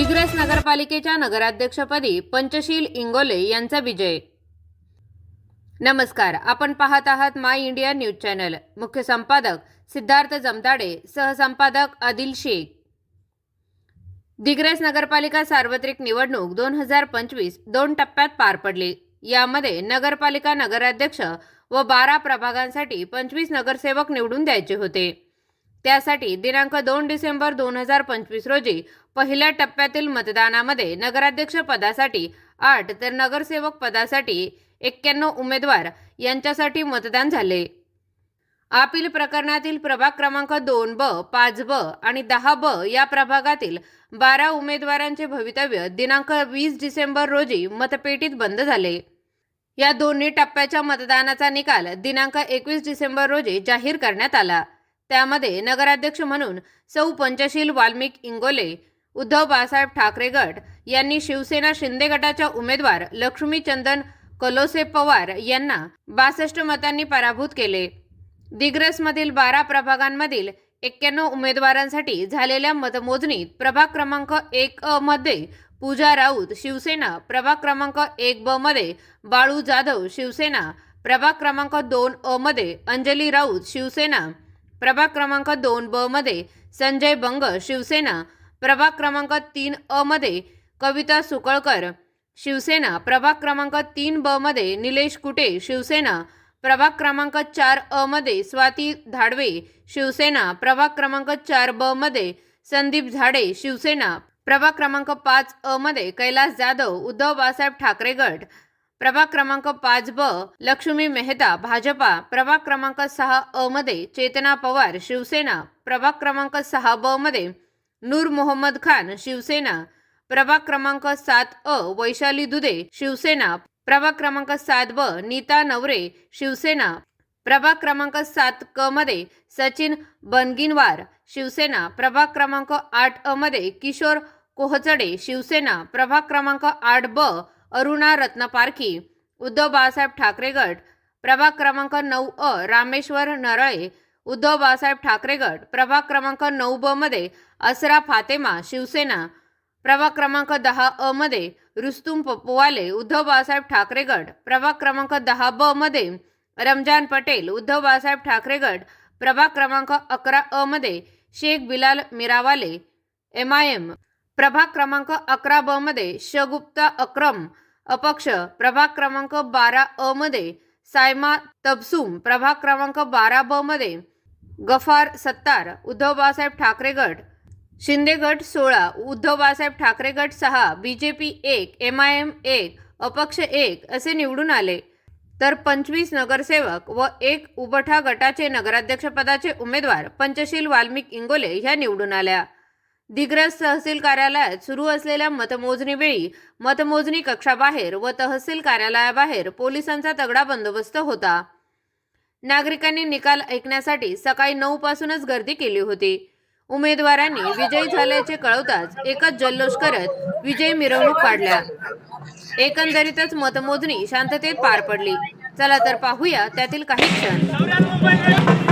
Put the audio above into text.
दिग्रस नगरपालिकेच्या नगराध्यक्षपदी पंचशील इंगोले यांचा विजय। नमस्कार, आपण पाहत आहात माय इंडिया न्यूज चॅनल। मुख्य संपादक सिद्धार्थ जमदाडे, सहसंपादक आदिल शेख। दिग्रस नगरपालिका सार्वत्रिक निवडणूक 2025 2 टप्प्यात पार पडली। यामध्ये नगरपालिका नगराध्यक्ष व 12 प्रभागांसाठी 25 नगरसेवक निवडून द्यायचे होते। त्यासाठी दिनांक 2 डिसेंबर 2025 रोजी पहिल्या टप्प्यातील मतदानामध्ये नगराध्यक्ष पदासाठी 8 तर नगरसेवक पदासाठी 91 उमेदवार यांच्यासाठी मतदान झाले। अपील प्रकरणातील प्रभाग क्रमांक 2B, 5B आणि 10B या प्रभागातील 12 उमेदवारांचे भवितव्य दिनांक 20 डिसेंबर रोजी मतपेटीत बंद झाले। या दोन्ही टप्प्याच्या मतदानाचा निकाल दिनांक 21 डिसेंबर रोजी जाहीर करण्यात आला। त्यामध्ये नगराध्यक्ष म्हणून सौ पंचशील वाल्मिक इंगोले, उद्धव बाळासाहेब ठाकरे गट यांनी शिवसेना शिंदे गटाच्या उमेदवार लक्ष्मी चंदन कलोसे पवार यांना 62 मतांनी पराभूत केले। दिग्रसमधील 12 प्रभागांमधील 91 उमेदवारांसाठी झालेल्या मतमोजणीत प्रभाग क्रमांक 1A मध्ये पूजा राऊत शिवसेना, प्रभाग क्रमांक 1B मध्ये बाळू जाधव शिवसेना, प्रभाग क्रमांक 2A मध्ये अंजली राऊत शिवसेना, प्रभाग क्रमांक 2B मध्ये संजय बंग शिवसेना, प्रभाग क्रमांक 3A मध्ये कविता सुकळकर शिवसेना, प्रभाग क्रमांक 3B मध्ये निलेश कुटे शिवसेना, प्रभाग क्रमांक 4A मध्ये स्वाती धाडवे शिवसेना, प्रभाग क्रमांक 4B मध्ये संदीप झाडे शिवसेना, प्रभाग क्रमांक 5A मध्ये कैलास जाधव उद्धव बाळासाहेब ठाकरे गट, प्रभाग क्रमांक 5B लक्ष्मी मेहता भाजपा, प्रभाग क्रमांक 6A मध्ये चेतना पवार शिवसेना, प्रभाग क्रमांक 6B मध्ये नूर मोहम्मद खान शिवसेना, प्रभाग क्रमांक 7A वैशाली दुधे शिवसेना, प्रभाग क्रमांक 7B नीता नवरे शिवसेना, प्रभाग क्रमांक 7K मध्ये सचिन बनगिनवार शिवसेना, प्रभाग क्रमांक 8A मध्ये किशोर कोहचडे शिवसेना, प्रभाग क्रमांक 8B अरुणा रत्नपारखी उद्धव बाळासाहेब ठाकरे गट, प्रभाग क्रमांक 9A रामेश्वर नरळे उद्धव बाळासाहेब ठाकरे गट, प्रभाग क्रमांक 9B मध्ये असरा फातेमा शिवसेना, प्रभाग क्रमांक 10A मध्ये रुस्तुम पप्पूवाले उद्धव बाळासाहेब ठाकरे गट, प्रभाग क्रमांक 10B मध्ये रमजान पटेल उद्धव बाळासाहेब ठाकरे गट, प्रभाग क्रमांक 11A मध्ये शेख बिलाल मिरावाले MIM, प्रभाग क्रमांक 11B मध्ये शगुप्ता अक्रम अपक्ष, प्रभाग क्रमांक 12A मध्ये सायमा तबसुम, प्रभाग क्रमांक 12B मध्ये गफार सत्तार उद्धव बाळासाहेब ठाकरे गट, शिंदे गट 16 उद्धव बाळासाहेब ठाकरे गट 6, BJP 1, MIM 1, अपक्ष 1 असे निवडून आले। तर 25 नगरसेवक व 1 उबठा गटाचे नगराध्यक्षपदाचे उमेदवार पंचशील वाल्मिक इंगोले ह्या निवडून आल्या। दिग्रस तहसील कार्यालयात सुरू असलेल्या मतमोजणीवेळी मतमोजणी कक्षाबाहेर व तहसील कार्यालयाबाहेर पोलिसांचा तगडा बंदोबस्त होता। नागरिकांनी निकाल ऐकण्यासाठी सकाळी 9 पासूनच गर्दी केली होती। उमेदवारांनी विजयी झाल्याचे कळवताच एकच जल्लोष करत विजय मिरवणूक काढल्या। एकंदरीतच मतमोजणी शांततेत पार पडली। चला तर पाहूया त्यातील काही क्षण।